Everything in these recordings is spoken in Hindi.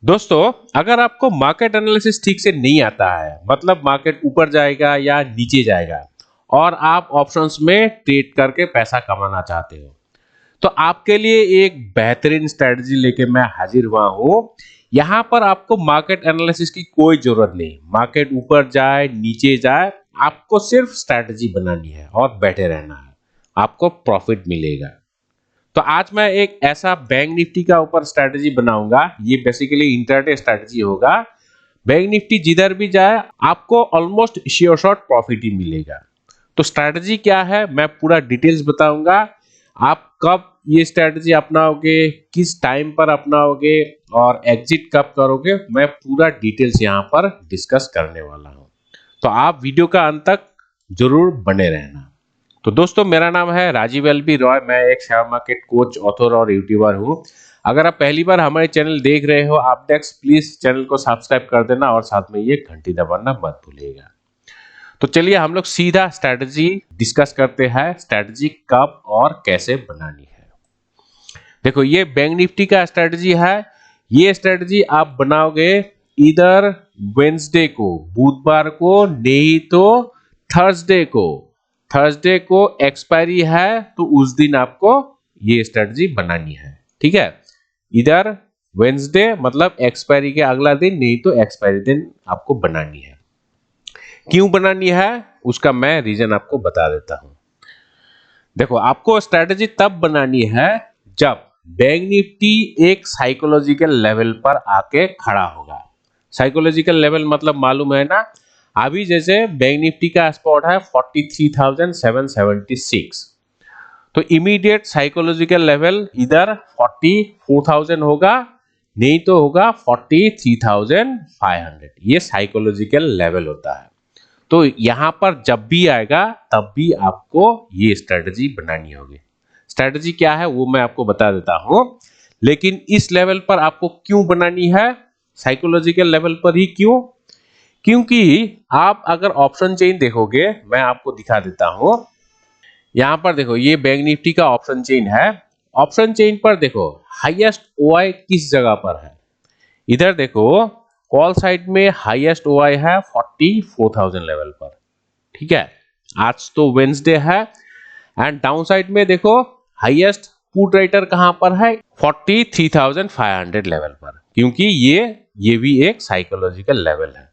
दोस्तों, अगर आपको मार्केट एनालिसिस ठीक से नहीं आता है, मतलब मार्केट ऊपर जाएगा या नीचे जाएगा और आप ऑप्शंस में ट्रेड करके पैसा कमाना चाहते हो, तो आपके लिए एक बेहतरीन स्ट्रेटजी लेके मैं हाजिर हुआ हूं। यहां पर आपको मार्केट एनालिसिस की कोई जरूरत नहीं। मार्केट ऊपर जाए नीचे जाए, आपको सिर्फ स्ट्रेटजी बनानी है और बैठे रहना है, आपको प्रॉफिट मिलेगा। तो आज मैं एक ऐसा बैंक निफ्टी का ऊपर स्ट्रेटजी बनाऊंगा। ये बेसिकली इंटरडे स्ट्रेटजी होगा। बैंक निफ्टी जिधर भी जाए आपको ऑलमोस्ट श्योर शॉट प्रॉफिट ही मिलेगा। तो स्ट्रेटजी क्या है मैं पूरा डिटेल्स बताऊंगा। आप कब ये स्ट्रेटजी अपनाओगे, किस टाइम पर अपनाओगे और एग्जिट कब करोगे, मैं पूरा डिटेल्स यहाँ पर डिस्कस करने वाला हूँ। तो आप वीडियो का अंत तक जरूर बने रहना। तो दोस्तों, मेरा नाम है राजीव एलबी रॉय। मैं एक शेयर मार्केट कोच, ऑथर और यूट्यूबर हूँ। अगर आप पहली बार हमारे चैनल देख रहे हो, आप प्लीज चैनल को सब्सक्राइब कर देना और साथ में ये घंटी दबाना मत भूलिएगा। तो चलिए हम लोग सीधा स्ट्रैटेजी डिस्कस करते हैं। स्ट्रैटेजी कब और कैसे बनानी है। देखो, ये बैंक निफ्टी का स्ट्रैटेजी है। ये स्ट्रैटेजी आप बनाओगे इधर वेंसडे को, बुधवार को, नहीं तो थर्सडे को। थर्सडे को एक्सपायरी है तो उस दिन आपको ये स्ट्रेटजी बनानी है। ठीक है, इधर वेंसडे मतलब एक्सपायरी के अगला दिन, नहीं तो एक्सपायरी दिन आपको बनानी है। क्यों बनानी है उसका मैं रीजन आपको बता देता हूं। देखो, आपको स्ट्रेटजी तब बनानी है जब बैंक निफ्टी एक साइकोलॉजिकल लेवल पर आके खड़ा होगा। साइकोलॉजिकल लेवल मतलब मालूम है ना। अभी जैसे बैंक निफ्टी का स्पॉट है 43,776, तो इमीडिएट साइकोलॉजिकल लेवल इधर 44,000 होगा, नहीं तो होगा 43,500। ये साइकोलॉजिकल लेवल होता है। तो यहां पर जब भी आएगा तब भी आपको ये स्ट्रेटजी बनानी होगी। स्ट्रेटजी क्या है वो मैं आपको बता देता हूं, लेकिन इस लेवल पर आपको क्यों बनानी है, साइकोलॉजिकल लेवल पर ही क्यों? क्योंकि आप अगर ऑप्शन चेन देखोगे, मैं आपको दिखा देता हूं। यहां पर देखो, ये बैंक निफ्टी का ऑप्शन चेन है। ऑप्शन चेन पर देखो हाईएस्ट ओआई किस जगह पर है। इधर देखो, कॉल साइड में हाईएस्ट ओआई है 44,000 लेवल पर। ठीक है, आज तो वेंसडे है। एंड डाउन साइड में देखो हाईएस्ट पुट राइटर कहां पर है, 43,500 लेवल पर। क्योंकि ये भी एक साइकोलॉजिकल लेवल है।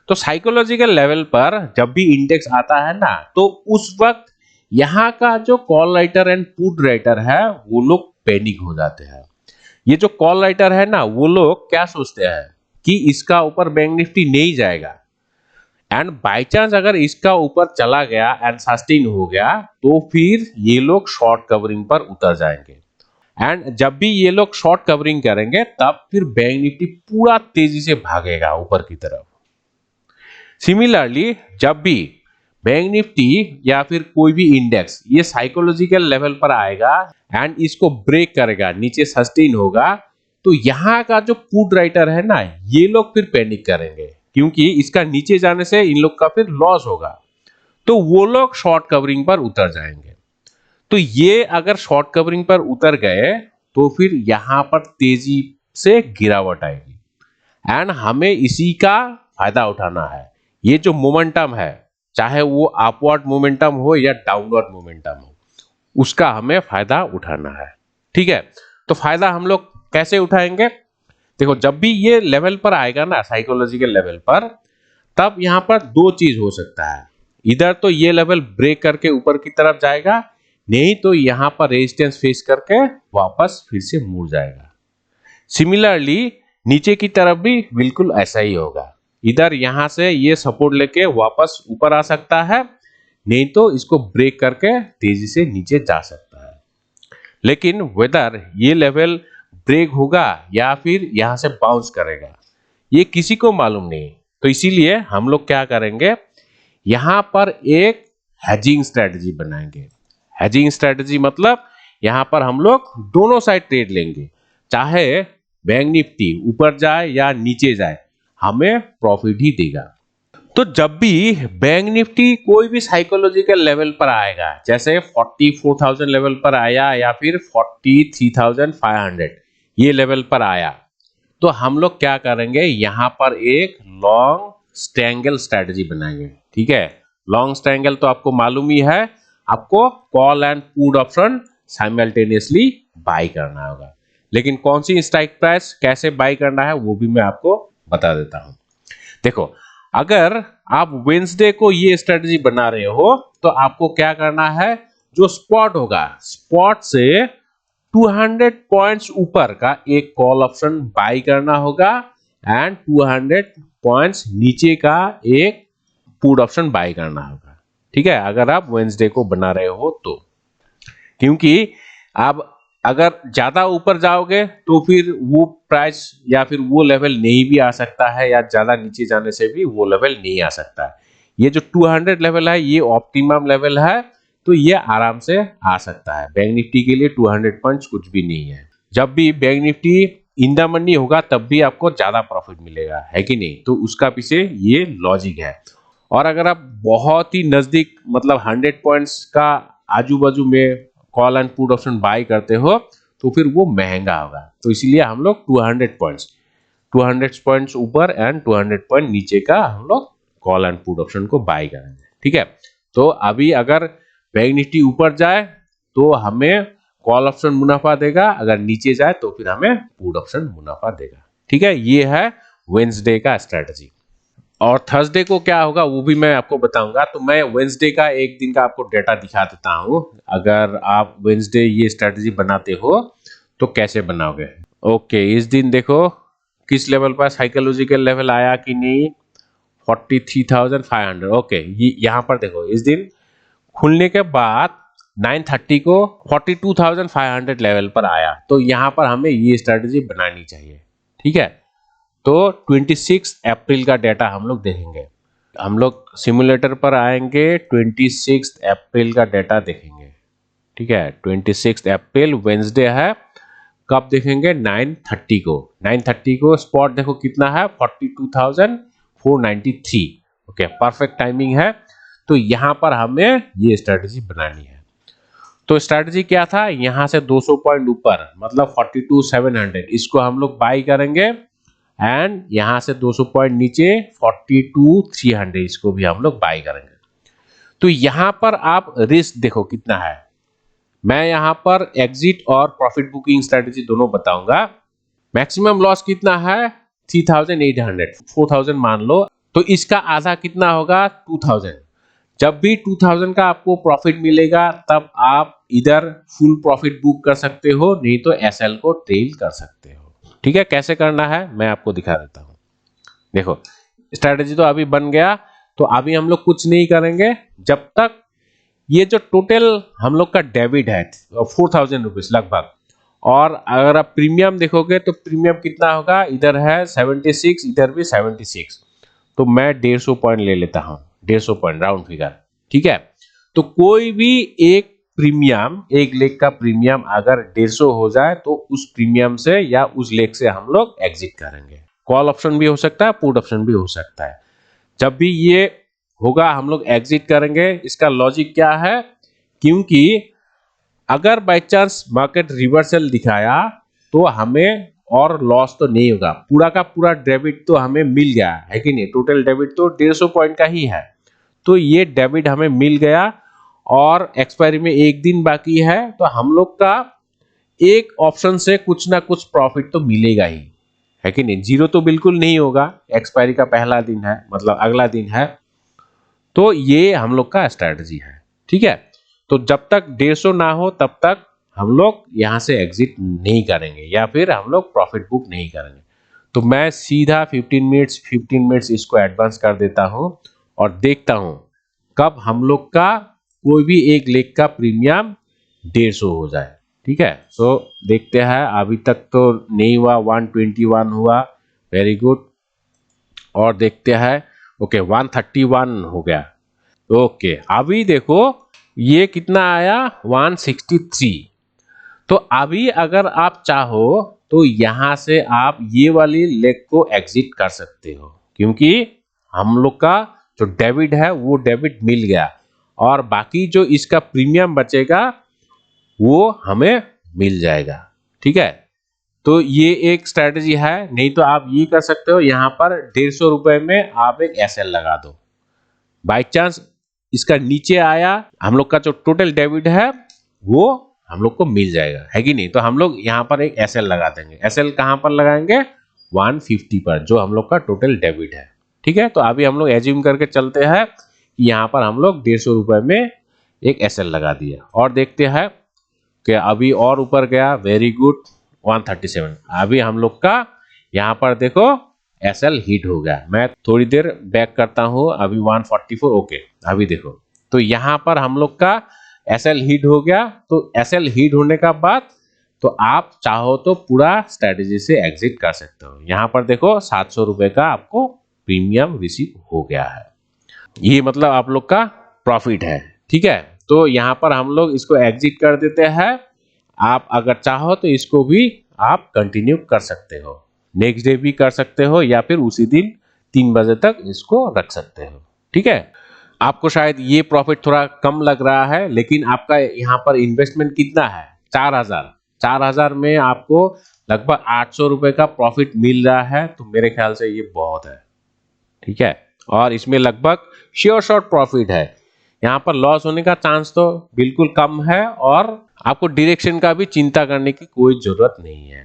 तो साइकोलॉजिकल लेवल पर जब भी इंडेक्स आता है ना, तो उस वक्त यहाँ का जो call writer and put writer है वो लोग पैनिक हो जाते हैं। ये जो कॉल राइटर है ना, वो लोग क्या सोचते हैं कि इसका ऊपर बैंक निफ्टी नहीं जाएगा, एंड बाय चांस अगर इसका ऊपर चला गया एंड सस्टेन हो गया तो फिर ये लोग शॉर्ट कवरिंग पर उतर जाएंगे। एंड जब भी ये लोग शॉर्ट कवरिंग करेंगे तब फिर बैंक निफ्टी पूरा तेजी से भागेगा ऊपर की तरफ। सिमिलरली जब भी बैंक निफ्टी या फिर कोई भी इंडेक्स ये साइकोलॉजिकल लेवल पर आएगा एंड इसको ब्रेक करेगा, नीचे सस्टेन होगा, तो यहां का जो पुट राइटर है ना, ये लोग फिर पैनिक करेंगे क्योंकि इसका नीचे जाने से इन लोग का फिर लॉस होगा। तो वो लोग शॉर्ट कवरिंग पर उतर जाएंगे। तो ये अगर शॉर्ट कवरिंग पर उतर गए तो फिर यहां पर तेजी से गिरावट आएगी एंड हमें इसी का फायदा उठाना है। ये जो मोमेंटम है, चाहे वो अपवर्ड मोमेंटम हो या डाउनवर्ड मोमेंटम हो, उसका हमें फायदा उठाना है। ठीक है, तो फायदा हम लोग कैसे उठाएंगे? देखो, जब भी ये लेवल पर आएगा ना, साइकोलॉजिकल लेवल पर, तब यहां पर दो चीज हो सकता है। इधर तो ये लेवल ब्रेक करके ऊपर की तरफ जाएगा, नहीं तो यहां पर रेजिस्टेंस फेस करके वापस फिर से मुड़ जाएगा। सिमिलरली नीचे की तरफ भी बिल्कुल ऐसा ही होगा। इधर यहां से ये सपोर्ट लेके वापस ऊपर आ सकता है, नहीं तो इसको ब्रेक करके तेजी से नीचे जा सकता है। लेकिन वेदर ये लेवल ब्रेक होगा या फिर यहां से बाउंस करेगा, ये किसी को मालूम नहीं। तो इसीलिए हम लोग क्या करेंगे, यहां पर एक हेजिंग स्ट्रेटजी बनाएंगे। हेजिंग स्ट्रेटजी मतलब यहां पर हम लोग दोनों साइड ट्रेड लेंगे, चाहे बैंक निफ्टी ऊपर जाए या नीचे जाए, हमें प्रॉफिट ही देगा। तो जब भी बैंक निफ्टी कोई भी साइकोलॉजिकल लेवल पर आएगा, जैसे 44,000 लेवल पर आया या फिर 43,500 ये लेवल पर आया, तो हम लोग क्या करेंगे, यहाँ पर एक लॉन्ग स्ट्रैंगल स्ट्रेटजी बनाएंगे। ठीक है, लॉन्ग स्ट्रैंगल तो आपको मालूम ही है, आपको call and put option simultaneously buy करना होगा। लेकिन कौन सी स्ट्राइक प्राइस कैसे बाय करना है वो भी मैं आपको बता देता हूं। देखो, अगर आप वेंसडे को ये स्ट्रेटजी बना रहे हो तो आपको क्या करना है, जो स्पॉट होगा, स्पॉट से 200 पॉइंट्स ऊपर का एक कॉल ऑप्शन बाय करना होगा एंड 200 पॉइंट्स नीचे का एक पुट ऑप्शन बाय करना होगा। ठीक है, अगर आप वेंसडे को बना रहे हो तो, क्योंकि आप अगर ज्यादा ऊपर जाओगे तो फिर वो प्राइस या फिर वो लेवल नहीं भी आ सकता है, या ज्यादा नीचे जाने से भी वो लेवल नहीं आ सकता है। ये जो 200 लेवल है ये ऑप्टिमम लेवल है, तो ये आराम से आ सकता है। बैंक निफ्टी के लिए 200 पॉइंट्स कुछ भी नहीं है। जब भी bank Nifty in the money होगा तब भी आपको ज्यादा प्रॉफिट मिलेगा, है कि नहीं? तो उसका पीछे ये लॉजिक है। और अगर आप बहुत ही नजदीक मतलब 100 पॉइंट्स का आजू बाजू में call and put option buy करते हो तो फिर वो महंगा होगा। तो इसीलिए हम लोग 200 पॉइंट्स ऊपर एंड 200 पॉइंट नीचे का हम लोग कॉल एंड पुट ऑप्शन को बाय करेंगे। ठीक है, तो अभी अगर बैंक निफ्टी ऊपर जाए तो हमें कॉल ऑप्शन मुनाफा देगा, अगर नीचे जाए तो फिर हमें पुट ऑप्शन मुनाफा देगा। ठीक है, ये है वेंसडे का स्ट्रेटजी। और थर्सडे को क्या होगा वो भी मैं आपको बताऊंगा। तो मैं वेंसडे का एक दिन का आपको डेटा दिखा देता हूं। अगर आप वेंसडे ये स्ट्रेटजी बनाते हो तो कैसे बनाओगे। ओके, इस दिन देखो किस लेवल पर साइकोलॉजिकल लेवल आया कि नहीं, 43,500। ओके, ये यहाँ पर देखो इस दिन खुलने के बाद 9:30 को 42,500 लेवल पर आया। तो यहाँ पर हमें ये स्ट्रेटजी बनानी चाहिए। ठीक है, तो 26 अप्रैल का डेटा हम लोग देखेंगे। हम लोग सिमुलेटर पर आएंगे, 26 अप्रैल का डेटा देखेंगे। ठीक है, 26 अप्रैल वेंसडे है। कब देखेंगे? 9:30 को। 9:30 को स्पॉट देखो कितना है, 42,493। ओके, परफेक्ट टाइमिंग है। तो यहाँ पर हमें ये स्ट्रेटजी बनानी है। तो स्ट्रेटजी क्या था, यहाँ से 200 पॉइंट ऊपर मतलब 42,700 इसको हम लोग बाई करेंगे, एंड यहां से 200 पॉइंट नीचे 42,300 इसको भी हम लोग बाय करेंगे। तो यहां पर आप रिस्क देखो कितना है। मैं यहां पर एग्जिट और प्रॉफिट बुकिंग स्ट्रेटजी दोनों बताऊंगा। मैक्सिमम लॉस कितना है, 3,800, 4,000 मान लो। तो इसका आधा कितना होगा, 2,000। जब भी 2,000 का आपको प्रॉफिट मिलेगा तब आप इधर फुल प्रॉफिट बुक कर सकते हो, नहीं तो एसएल को ट्रेल कर सकते हो। ठीक है, कैसे करना है मैं आपको दिखा देता हूं। देखो, स्ट्रेटजी तो अभी बन गया। तो अभी हम लोग कुछ नहीं करेंगे जब तक ये जो टोटल हम लोग का डेबिट है 4,000 रुपीज लगभग। और अगर आप प्रीमियम देखोगे तो प्रीमियम कितना होगा, इधर है 76, इधर भी 76। तो मैं 150 पॉइंट ले लेता हूं, 150 पॉइंट राउंड फिगर। ठीक है, तो कोई भी एक प्रीमियम, एक लेग का प्रीमियम अगर 150 हो जाए तो उस प्रीमियम से या उस लेग से हम लोग एग्जिट करेंगे। कॉल ऑप्शन भी हो सकता है, पुट ऑप्शन भी हो सकता है। जब भी ये होगा हम लोग एग्जिट करेंगे। इसका लॉजिक क्या है, क्योंकि अगर बाय चांस मार्केट रिवर्सल दिखाया तो हमें और लॉस तो नहीं होगा, पूरा का पूरा डेबिट तो हमें मिल गया है कि नहीं। टोटल डेबिट तो 150 पॉइंट का ही है, तो ये डेबिट हमें मिल गया और एक्सपायरी में एक दिन बाकी है। तो हम लोग का एक ऑप्शन से कुछ ना कुछ प्रॉफिट तो मिलेगा ही, है कि नहीं। जीरो तो बिल्कुल नहीं होगा, एक्सपायरी का पहला दिन है मतलब अगला दिन है। तो ये हम लोग का स्ट्रेटजी है। ठीक है, तो जब तक 150 ना हो तब तक हम लोग यहां से एग्जिट नहीं करेंगे या फिर हम लोग प्रॉफिट बुक नहीं करेंगे। तो मैं सीधा 15 मिनट्स इसको एडवांस कर देता हूं और देखता हूं कब हम लोग का कोई भी एक लेग का प्रीमियम 150 हो जाए। ठीक है, तो देखते हैं। अभी तक तो नहीं हुआ, 121 हुआ, वेरी गुड। और देखते हैं, ओके 131 हो गया। ओके, अभी देखो ये कितना आया, 163। तो अभी अगर आप चाहो तो यहां से आप ये वाली लेग को एग्जिट कर सकते हो, क्योंकि हम लोग का जो डेबिट है वो डेबिट मिल गया और बाकी जो इसका प्रीमियम बचेगा वो हमें मिल जाएगा। ठीक है, तो ये एक स्ट्रेटजी है। नहीं तो आप ये कर सकते हो, यहाँ पर 150 रुपए में आप एक एसएल लगा दो। बाई चांस इसका नीचे आया, हम लोग का जो टोटल डेबिट है वो हम लोग को मिल जाएगा, है कि नहीं। तो हम लोग यहाँ पर एक एसएल लगा देंगे। एसएल कहाँ पर लगाएंगे? 150 पर, जो हम लोग का टोटल डेबिट है। ठीक है, तो अभी हम लोग एज्यूम करके चलते हैं कि यहाँ पर हम लोग 150 रुपए में एक एसएल लगा दिया, और देखते हैं कि अभी और ऊपर गया। Very good, 137। अभी हम लोग का यहाँ पर देखो एसएल हिट हो गया। मैं थोड़ी देर बैक करता हूँ, अभी 144। ओके, अभी देखो, तो यहाँ पर हम लोग का एसएल हिट हो गया। तो एसएल हिट होने का बाद तो आप चाहो तो पूरा स्ट्रेटेजी से एग्जिट कर सकते हो। यहाँ पर देखो 700 रुपए का आपको प्रीमियम रिसीव हो गया है। ये मतलब आप लोग का प्रॉफिट है। ठीक है, तो यहाँ पर हम लोग इसको एग्जिट कर देते हैं। आप अगर चाहो तो इसको भी आप कंटिन्यू कर सकते हो, नेक्स्ट डे भी कर सकते हो, या फिर उसी दिन 3 बजे तक इसको रख सकते हो। ठीक है, आपको शायद ये प्रॉफिट थोड़ा कम लग रहा है, लेकिन आपका यहाँ पर इन्वेस्टमेंट कितना है? 4000। 4000 में आपको लगभग 800 रुपए का प्रॉफिट मिल रहा है, तो मेरे ख्याल से ये बहुत है। ठीक है, और इसमें लगभग श्योर शॉर्ट प्रॉफिट है। यहाँ पर लॉस होने का चांस तो बिल्कुल कम है, और आपको डायरेक्शन का भी चिंता करने की कोई जरूरत नहीं है।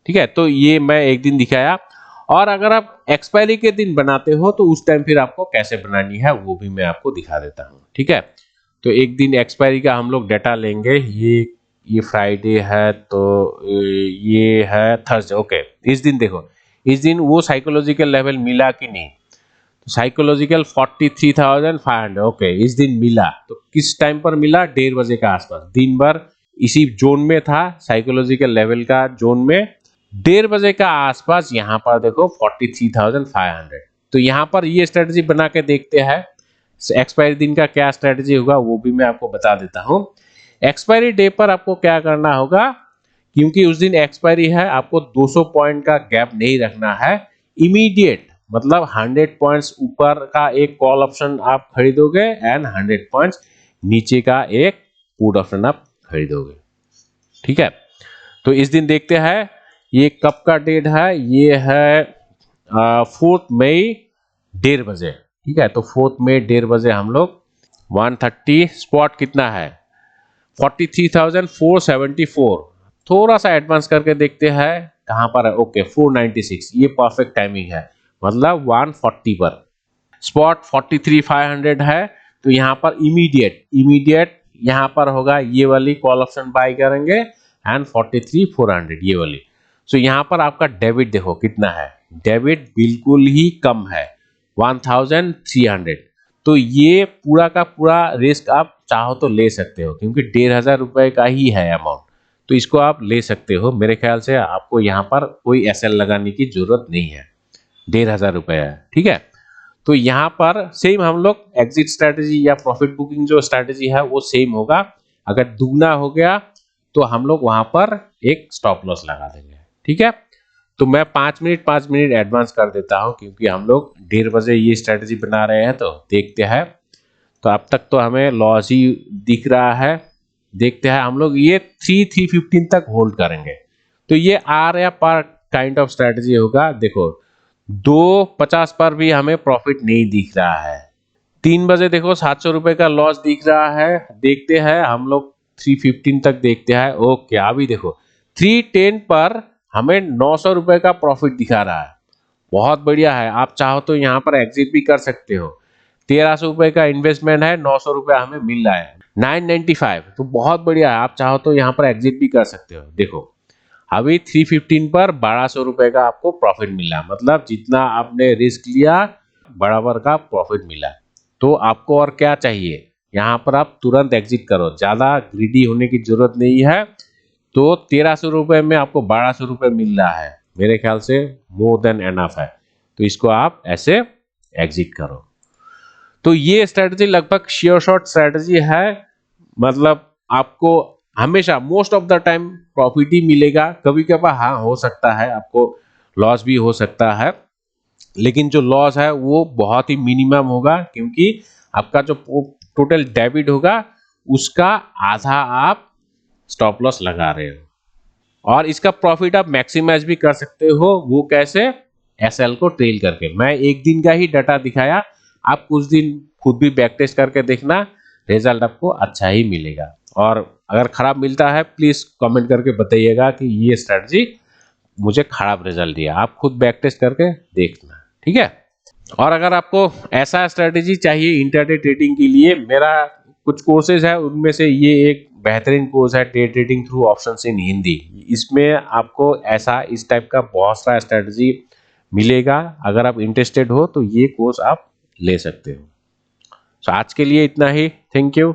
ठीक है, तो ये मैं एक दिन दिखाया। और अगर आप एक्सपायरी के दिन बनाते हो तो उस टाइम फिर आपको कैसे बनानी है वो भी मैं आपको दिखा देता हूँ। ठीक है, तो एक दिन एक्सपायरी का हम लोग डेटा लेंगे। ये फ्राइडे है, तो ये है थर्सडे। ओके, इस दिन देखो, इस दिन वो साइकोलॉजिकल लेवल मिला कि नहीं? तो साइकोलॉजिकल 43,500। ओके, इस दिन मिला। तो किस टाइम पर मिला? 1:30 बजे के आसपास। दिन भर इसी जोन में था, साइकोलॉजिकल लेवल का जोन में। 1:30 बजे का आसपास यहाँ पर देखो 43,500। तो यहाँ पर ये स्ट्रेटजी बना के देखते हैं। एक्सपायरी दिन का क्या स्ट्रेटजी होगा वो भी मैं आपको बता देता हूँ। एक्सपायरी डे पर आपको क्या करना होगा, क्योंकि उस दिन एक्सपायरी है, आपको 200 पॉइंट का गैप नहीं रखना है। इमीडिएट मतलब 100 पॉइंट्स ऊपर का एक कॉल ऑप्शन आप खरीदोगे, एंड 100 पॉइंट्स नीचे का एक पुट ऑप्शन आप खरीदोगे। ठीक है, तो इस दिन देखते हैं ये कब का डेट है। ये है 4 मई 1:30 बजे। ठीक है, तो 4 मई 1:30 बजे हम लोग 130 स्पॉट कितना है? 43,474। थोड़ा सा एडवांस करके देखते हैं कहां पर है। ओके, 496। ये परफेक्ट टाइमिंग है, मतलब 140 पर। स्पॉट 43,500 है, तो यहाँ पर इमीडिएट यहाँ पर होगा, ये वाली कॉल ऑप्शन बाय करेंगे, एंड 43,400 ये वाली। सो यहाँ पर आपका डेबिट देखो कितना है। डेबिट बिल्कुल ही कम है, 1,300। तो ये पूरा का पूरा रिस्क आप चाहो तो ले सकते हो, क्योंकि 1,500 रुपए का ही है अमाउंट, तो इसको आप ले सकते हो। मेरे ख्याल से आपको यहाँ पर कोई एसएल लगाने की जरूरत नहीं है, 1,500 रुपए है। ठीक है, तो यहाँ पर सेम हम लोग एग्जिट स्ट्रेटेजी या प्रॉफिट बुकिंग जो स्ट्रेटेजी है वो सेम होगा। अगर दुगना हो गया तो हम लोग वहां पर एक स्टॉप लॉस लगा देंगे। ठीक है, तो मैं 5 मिनट एडवांस कर देता हूं, क्योंकि हम लोग 1:30 बजे ये स्ट्रेटेजी बना रहे हैं। तो देखते हैं, तो अब तक तो हमें लॉस ही दिख रहा है। देखते हैं, हम लोग ये 315 तक होल्ड करेंगे। तो ये आर या पर काइंड ऑफ स्ट्रेटेजी होगा। देखो 250 पर भी हमें प्रॉफिट नहीं दिख रहा है। 3 बजे देखो 700 रुपए का लॉस दिख रहा है। देखते हैं हम लोग 315 तक देखते हैं। ओके, अभी देखो 310 पर हमें 900 रुपए का प्रॉफिट दिखा रहा है, बहुत बढ़िया है। आप चाहो तो यहाँ पर एग्जिट भी कर सकते हो। 1300 रुपए का इन्वेस्टमेंट है, 900 रुपए हमें मिल रहा है, 995। तो बहुत बढ़िया है, आप चाहो तो यहाँ पर एग्जिट भी कर सकते हो। देखो अभी 315 पर 1200 रुपए का आपको प्रॉफिट मिला, मतलब जितना आपने रिस्क लिया बराबर का प्रॉफिट मिला। तो आपको और क्या चाहिए? यहाँ पर आप तुरंत एग्जिट करो, ज्यादा ग्रीडी होने की जरूरत नहीं है। तो 1300 रुपए में आपको 1200 रुपए मिल रहा है, मेरे ख्याल से मोर देन एनफ है। तो इसको आप ऐसे एग्जिट करो। तो ये स्ट्रेटजी लगभग श्योर शॉट स्ट्रेटजी है, मतलब आपको हमेशा most of the time profit ही मिलेगा। कभी कभार हाँ हो सकता है आपको लॉस भी हो सकता है, लेकिन जो लॉस है वो बहुत ही मिनिमम होगा, क्योंकि आपका जो टोटल डेबिट होगा उसका आधा आप स्टॉप लॉस लगा रहे हो। और इसका प्रॉफिट आप मैक्सिमाइज भी कर सकते हो। वो कैसे? एसएल को ट्रेल करके। मैं एक दिन का ही डाटा दिखाया, आप कुछ दिन खुद भी बैक टेस्ट करके देखना, रिजल्ट आपको अच्छा ही मिलेगा। और अगर खराब मिलता है प्लीज कमेंट करके बताइएगा कि ये स्ट्रेटजी मुझे खराब रिजल्ट दिया। आप खुद बैक टेस्ट करके देखना, ठीक है। और अगर आपको ऐसा स्ट्रेटेजी चाहिए इंट्राडे ट्रेडिंग के लिए, मेरा कुछ कोर्सेज है, उनमें से ये एक बेहतरीन कोर्स है, डे ट्रेडिंग थ्रू ऑप्शंस इन हिंदी। इसमें आपको ऐसा इस टाइप का बहुत सारा स्ट्रेटजी मिलेगा। अगर आप इंटरेस्टेड हो तो ये कोर्स आप ले सकते हो। तो आज के लिए इतना ही। Thank you.